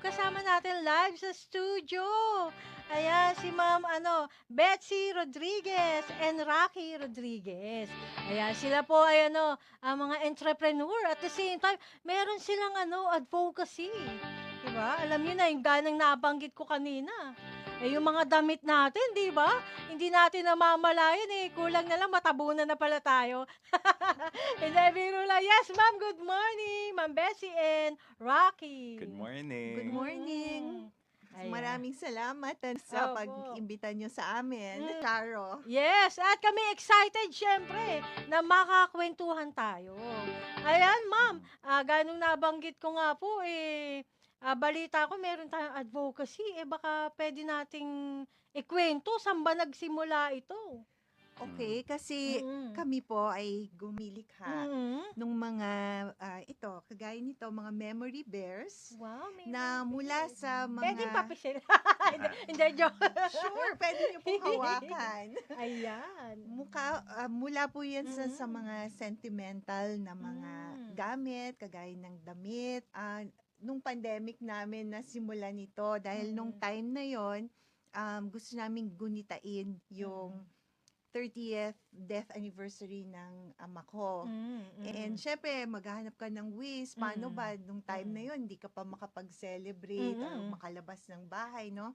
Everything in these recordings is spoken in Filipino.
kasama natin live sa studio. Ayan, si Ma'am Betsy Rodriguez and Rocky Rodriguez. Ayan, sila po ay ang mga entrepreneur. At the same time, meron silang advocacy. Diba? Alam niyo na, yung ganang nabanggit ko kanina. Yung mga damit natin, di ba? Hindi natin namamalayan kulang na lang matabunan na pala tayo. Hindi, biro lang. Yes, ma'am, good morning, Ma'am Bessie and Rocky. Good Good morning. morning. Ayan. Maraming salamat sa Opo. pag-imbita nyo sa amin, Mm. Charo. Yes, at kami excited syempre na makakwentuhan tayo. Ayan, ma'am, ganong nabanggit ko nga po balita ko meron tayong advocacy. Baka pwede nating ikwento saan ba nagsimula ito? Okay, kasi Mm. kami po ay gumilikha Mm. nung mga, kagaya nito, mga memory bears Wow, may na mula sa pwede mga... papisil. Hindi, joke. Sure, pwede nyo pong hawakan. Ayan. Mula po yan sa Mm. mga sentimental na mga gamit, kagaya ng damit. Nung pandemic namin nasimulan ito dahil nung time na yon, gusto naming gunitain yung 30th death anniversary ng ama ko. And syempre, maghahanap ka ng ways. Paano ba nung time na yon hindi ka pa makapag-celebrate or makalabas ng bahay, no?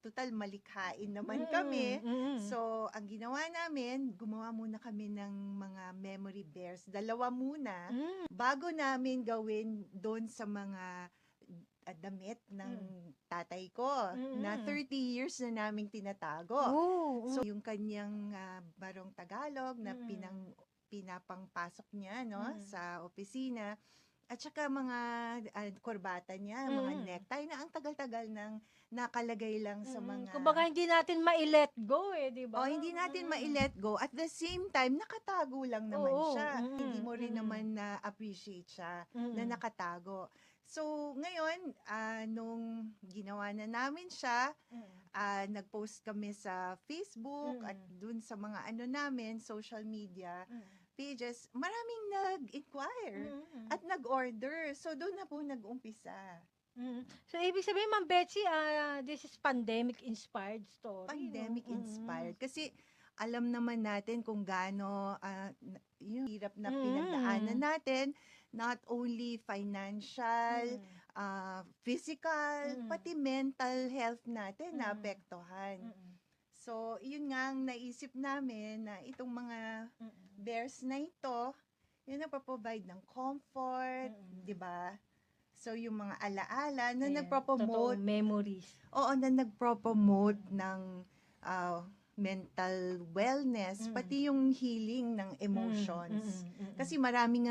Total, malikhain naman kami. So, ang ginawa namin, gumawa muna kami ng mga memory bears. 2 muna, bago namin gawin doon sa mga damit ng tatay ko na 30 years na naming tinatago. So, yung kanyang barong Tagalog na pinapangpasok niya sa opisina, at saka mga korbata niya, mga necktie na ang tagal-tagal nang nakalagay lang sa mga... Kumbaga hindi natin ma-let go di ba? hindi natin ma-let go. At the same time, nakatago lang naman Oo, siya. Hindi mo rin naman na-appreciate siya na nakatago. So, ngayon, nung ginawa na namin siya, nag-post kami sa Facebook at dun sa mga namin, social media pages, maraming nag-inquire at nag-order. So, doon na po nag-umpisa. So, ibig sabihin, Ma'am Betsy, this is pandemic-inspired story. Pandemic-inspired. Kasi, alam naman natin kung gaano yung hirap na pinagdaanan natin, not only financial, physical, pati mental health natin naapektuhan. So, yun nga ang naisip namin na itong mga bears na ito, yun nagpo-provide ng comfort, di ba? So, yung mga alaala na nagpo-promote, memories. oo, na nagpo-promote ng mental wellness, pati yung healing ng emotions. Kasi maraming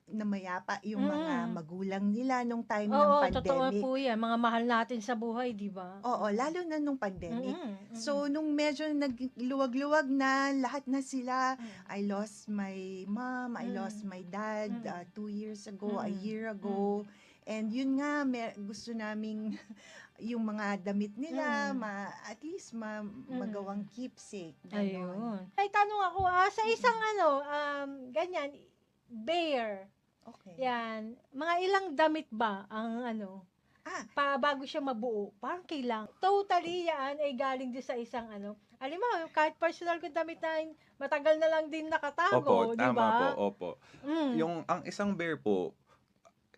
namayapa yung mga magulang nila nung time ng pandemic. Totoo po yan. Mga mahal natin sa buhay, di ba? Oo, lalo na nung pandemic. So, nung medyo nagluwag-luwag na, lahat na sila, I lost my mom, I lost my dad 2 years ago, a year ago. And yun nga, gusto naming yung mga damit nila, at least magawang keepsake. Ayun. Ay, tanong ako, sa isang ganyan, bear. Okay. Yan. Mga ilang damit ba ang bago siya mabuo? Parang kailang. Totally yan ay galing din sa isang alam mo, kahit personal kong damit na matagal na lang din nakatago, Opo, di tama ba? po, opo. Ang isang bear po,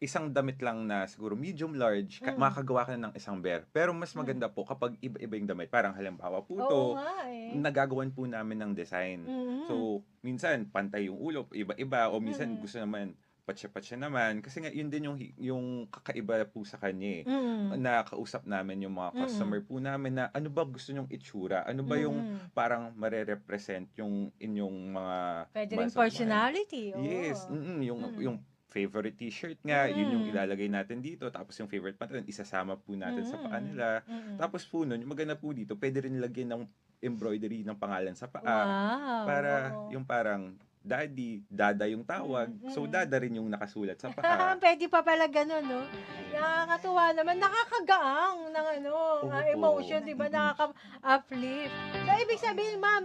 isang damit lang na siguro medium large, makakagawa ka na ng isang bear. Pero mas maganda po kapag iba-iba yung damit. Parang halimbawa po Oo to, nga nagagawan po namin ng design. So, minsan pantay yung ulo, iba-iba, o minsan gusto naman patsa-patsa naman. Kasi nga, yun din yung kakaiba po sa kanya Nakausap namin yung mga customer po namin na ano ba gusto nyong itsura? Ano ba yung parang mare-represent yung inyong mga... Pwede rin personality. Yes. Yung favorite t-shirt nga, yun yung ilalagay natin dito. Tapos yung favorite pantalon, isasama po natin sa paa nila. Tapos po nun, yung maganda po dito, pwede rin lagyan ng embroidery ng pangalan sa paa. Wow. Ah, Para yung parang daddy, dada yung tawag. So, dada rin yung nakasulat sa paa. Pwede pa pala ganun, no? Nakakatuwa naman. Nakakagaang ng emotion, di ba? Nakaka-uplift. So, ibig sabihin, ma'am,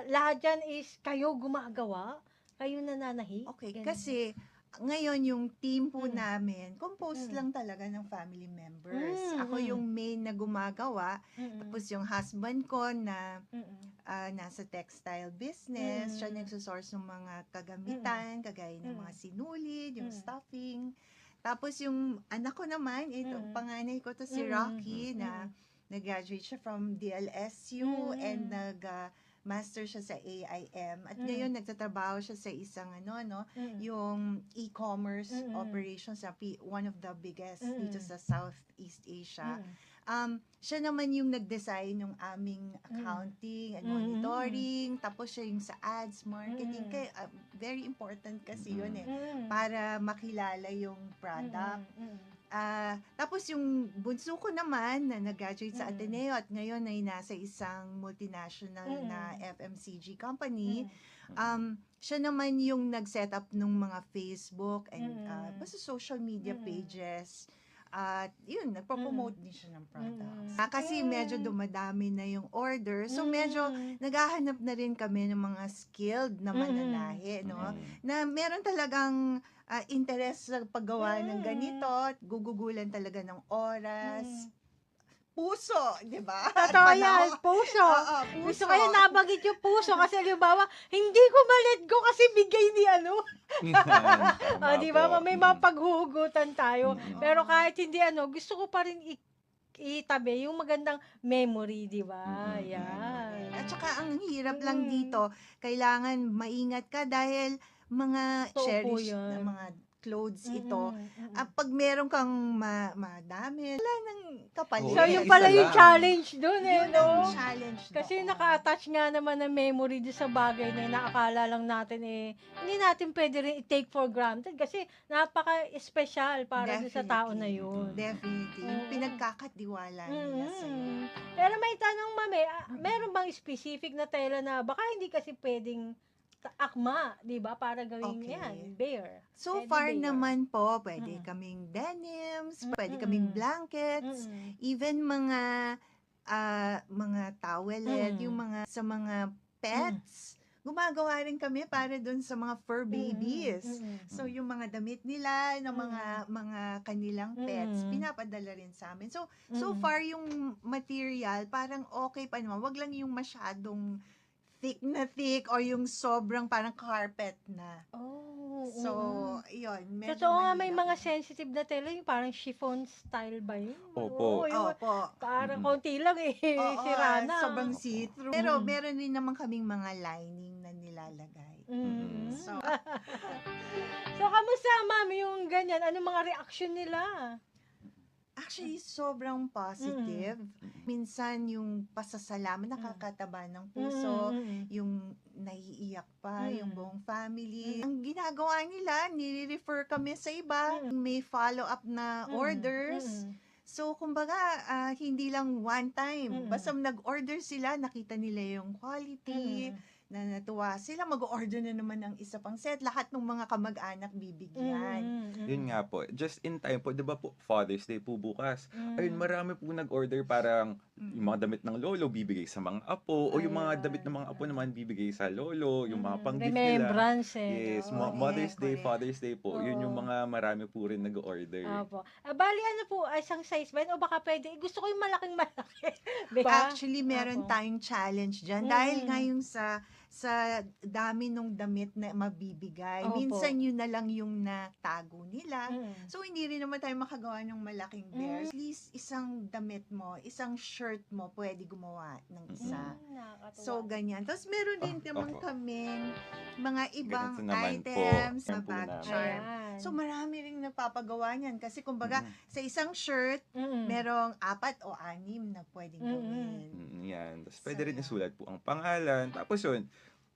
lahat yan is kayo gumagawa? Kayo nananahi? Okay, Ganun. kasi ngayon yung team po Mm. namin, composed Mm. lang talaga ng family members. Mm, Ako yung main na gumagawa, Mm. tapos yung husband ko na Mm. nasa textile business, siya Mm. nagsosource ng mga kagamitan, kagaya ng mga Mm. sinulid, yung Mm. stuffing. Tapos yung anak ko naman, ito, Mm. panganay ko to si Mm. Rocky, Mm. na nag-graduate siya from DLSU and Mm. master siya sa AIM. At Mm. ngayon, nagtatrabaho siya sa isang Mm. yung e-commerce Mm. operations sa one of the biggest Mm. dito sa Southeast Asia. Mm. Siya naman yung nag-design ng aming accounting and Mm. monitoring, tapos siya yung sa ads, marketing. Mm. Kaya, very important kasi yun Mm. para makilala yung product. Mm. Tapos yung bunso ko naman na nag-graduate sa Mm. Ateneo at ngayon ay nasa isang multinational na FMCG company. Siya naman yung nag-set up ng mga Facebook and basta social media pages. At yun, nagpo-promote din siya ng products. Kasi medyo dumadami na yung order. So medyo naghahanap na rin kami ng mga skilled na mananahi, no? Na meron talagang interest sa paggawa ng ganito. Gugugulan talaga ng oras. Puso, di ba? Totoo yan, puso. Oo, Gusto puso. ko yung nabagit yung puso kasi halimbawa, hindi ko ma-let go kasi bigay ni ano. Di ba? May mga paghuhugutan tayo. Mm. Pero kahit hindi gusto ko pa rin itabi yung magandang memory, di ba? Yan. At saka ang hirap lang dito, kailangan maingat ka dahil mga Totoo po cherished yan. na mga clothes ito. Pag meron kang madami, wala nang kapalit. So, Oo, yung isa pala yung lang. challenge dun Yun no? ang challenge Kasi doon. naka-attach nga naman ng memory doon sa bagay na nakakala lang natin hindi natin pwede rin i-take for granted kasi napaka-special para doon sa tao na yun. Definitely. Yung pinagkakatiwala nila sa'yo. Pero may tanong, mami, meron bang specific na tela na baka hindi kasi pwedeng akma, di ba? Para gawing Okay. yan, bear. So Teddy far bear. naman po, pwede kaming denims, pwede kaming blankets, even mga towelette, yung mga sa mga pets, gumagawa rin kami para dun sa mga fur babies. So yung mga damit nila ng mga kanilang pets, pinapadala rin sa amin. So far yung material parang okay pa naman. Wag lang yung masyadong thick or yung sobrang parang carpet na. Oh, So, yun. Medyo totoo nga, may mahirap mga na. sensitive na tela, yung parang chiffon style ba yun? Opo. Oo, yung Opo. parang konti lang Oo, sira na. sobrang see-through. Pero meron din naman kaming mga lining na nilalagay. So, So, kamusta, ma'am, yung ganyan? Ano mga reaction nila? actually, sobrang positive. Minsan, yung pasasalamat, nakakataba ng puso. Yung naiiyak pa, yung buong family. Ang ginagawa nila, nire-refer kami sa iba. May follow-up na orders. So, kumbaga, hindi lang one time. Basta nag-order sila, nakita nila yung quality, na natuwa sila, mag-order na naman ng isa pang set. Lahat ng mga kamag-anak bibigyan. Yun nga po. Just in time po, di ba po, Father's Day po bukas. Ayun, marami po nag-order parang yung mga damit ng lolo bibigay sa mga apo o yung mga damit ng mga apo naman bibigay sa lolo, yung mga pang-gift nila. Remembrance Yes, Oo, Mother's Day, correct. Father's Day po. Yun yung mga marami po rin nag-order. Opo. Bali, ano po, isang size ba yun? O baka pwede, gusto ko yung malaking malaki. Diba? Actually, meron Opo. tayong challenge dyan. Dahil ngayon sa dami nung damit na mabibigay. Opo. Minsan yun na lang yung natago nila. Mm. So, hindi rin naman tayo makagawa ng malaking bears. At least, isang damit mo, isang shirt mo, pwede gumawa ng isa. Nakakatuwa. So, ganyan. Tapos, meron din naman opo. kaming mga ibang Ganito naman po. items na Yan po bag namin. charm. Ayan. So, marami rin napapagawa niyan. Kasi, kumbaga, sa isang shirt, Mm. merong 4 o 6 na pwedeng gawin. Yan. Tapos So, pwede rin yan. isulat po ang pangalan. Tapos yun,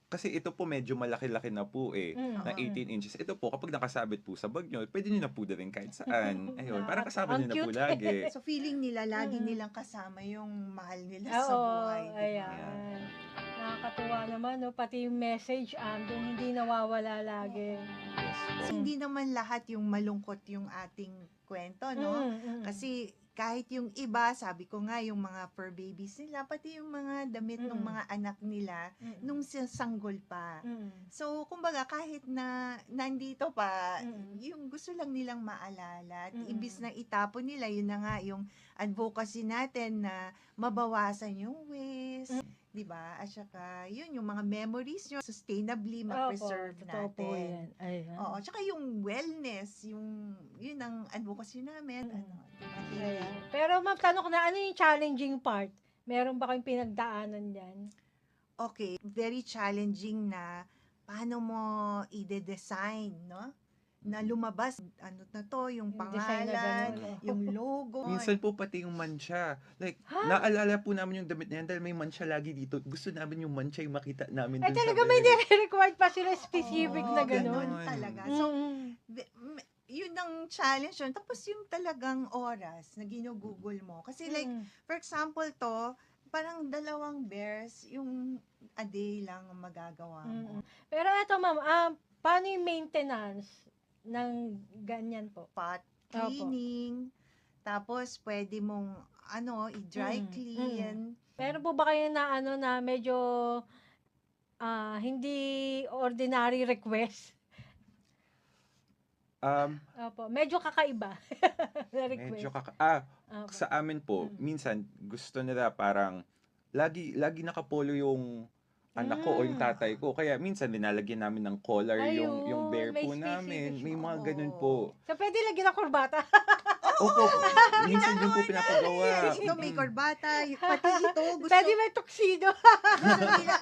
kasi ito po medyo malaki-laki na po na Oo. 18 inches. Ito po, kapag nakasabit po sa bag nyo, pwede nyo na po dalhin kahit saan. Ayun, parang kasama Ang nyo na po cute. lagi. So, feeling nila, lagi nilang kasama yung mahal nila sa Oo, buhay. Diba? ayan. Nakakatuwa naman, no? Pati yung message, doon hindi nawawala lagi. So, hindi naman lahat yung malungkot yung ating kwento, no? Kasi kahit yung iba, sabi ko nga, yung mga fur babies nila, pati yung mga damit ng mga anak nila, nung sanggol pa. So, kumbaga, kahit na nandito pa, yung gusto lang nilang maalala. At imbis na itapon nila, yun na nga, yung advocacy natin na mabawasan yung waste, di ba? At saka, yun, yung mga memories nyo, sustainably ma-preserve totoo po natin. yan. Ayan. Oo, tsaka yung wellness, yun ang advocacy namin. Ayan. Pero ma'am, tanong ko na, ano yung challenging part? Meron ba kayong pinagdaanan dyan? Okay, very challenging na paano mo i-design, no? Na lumabas, ano na to, yung Yung design na pangalan, ganun, yung logo. Minsan po pati yung mancha. Like, naalala po namin yung damit na yan dahil may mancha lagi dito. Gusto namin yung mancha yung makita namin Eh dun sa talaga may bed. nire-required pa sila specific Oo, na ganun. ganun talaga. So, Mm. yun ang challenge yun. Tapos yung talagang oras na ginugugol mo. Kasi like, for example to, parang 2 bears, yung a day lang ang magagawa mo. Pero eto ma'am, paano yung maintenance ng ganyan po? Pot cleaning, tapos pwede mong i-dry clean. Pero po ba kayo na na medyo hindi ordinary request? Opo, medyo kakaiba na request. Medyo Opo. sa amin po, minsan gusto nila parang lagi nakapolo yung anak ko o yung tatay ko. Kaya minsan linalagyan namin ng collar yung Ayun, bear may po namin. specific. May mga ganun Oo. po. So, pwede lagyan ng kurbata. Opo, minsan din po pinapagawa. Ito may korbata, pati ito gusto, Pwede may tuxedo.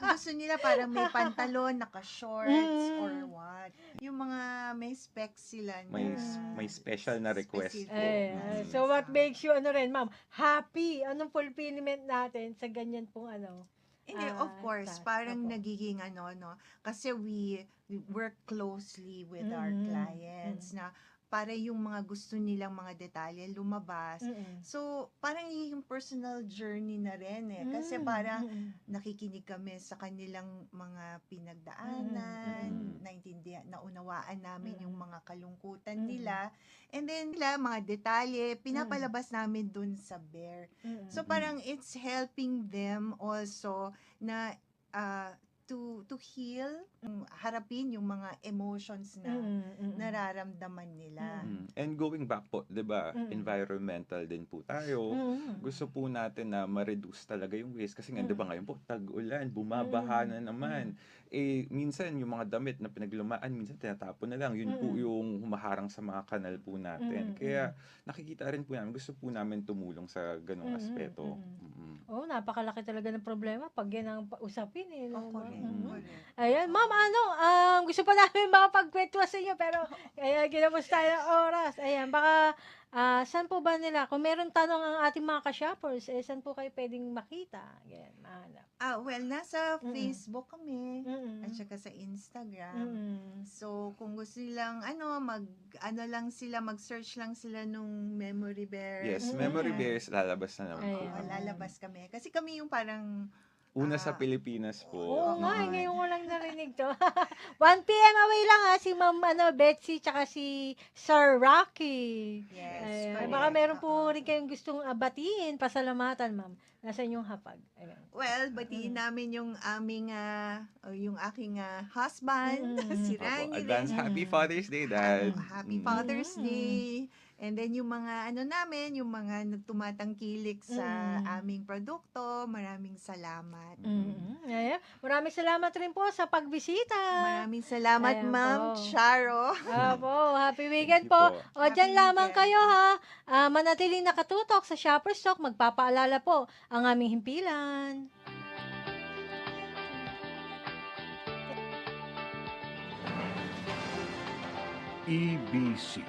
gusto nila parang may pantalon, naka-shorts, or what. Yung mga may specs sila na May special na request specific. po. Ayan. So, what makes you, ma'am, happy? Anong fulfillment natin sa ganyan pong Hindi, of course, task? parang Opo. nagiging kasi we work closely with our clients na para yung mga gusto nilang mga detalye lumabas. So, parang yung personal journey na rin Kasi parang nakikinig kami sa kanilang mga pinagdaanan, naintindihan, naunawaan namin yung mga kalungkutan nila. And then, mga detalye, pinapalabas namin dun sa bear. So, parang it's helping them also na to heal, harapin yung mga emotions na nararamdaman nila. And going back po, 'di ba? Environmental din po tayo. Gusto po natin na ma-reduce talaga yung waste kasi nga 'di ba ngayon po tag-ulan, bumabaha na naman. Minsan yung mga damit na pinaglumaan, minsan tinatapon na lang. Yun po yung humaharang sa mga kanal po natin. Kaya nakikita rin po namin, gusto po namin tumulong sa ganung aspeto. Oh, napakalaki talaga ng problema pag yan ang usapin Correct. Ayan, ma'am, gusto pa namin makapagkwento sa inyo pero ginapos tayo ng oras. Ayan, baka saan po ba nila? Kung meron tanong ang ating mga ka-shoppers, saan po kayo pwedeng makita? Ayan, mahanap. Well, nasa Facebook kami at saka sa Instagram. So, kung gusto nilang mag-search lang sila nung Memory Bears. Yes, Memory Bears lalabas na naman po. Ayan. Lalabas kami. Kasi kami yung parang Una sa Pilipinas po. Oo nga, ngayon ko lang narinig to. 1 p.m. away lang si Ma'am Betsy tsaka si Sir Rocky. yes. Ayan. correct. Baka meron po rin kayong gustong batiin, pasalamatan, ma'am. Nasa inyong hapag. Ayan. Well, batiin namin yung yung aking husband, si Opo, Randy. advance Happy Father's Day, Dad. Happy Father's Day. And then yung mga yung mga nagtumatangkilik sa aming produkto, maraming salamat. Ayan. Maraming salamat rin po sa pagbisita. Maraming salamat, Ayan Ma'am po. Charo. Opo, happy weekend Thank po. you po. O, dyan Happy lamang weekend. kayo ha. Manatiling nakatutok sa Shopper's Talk. Magpapaalala po ang aming himpilan. EBC,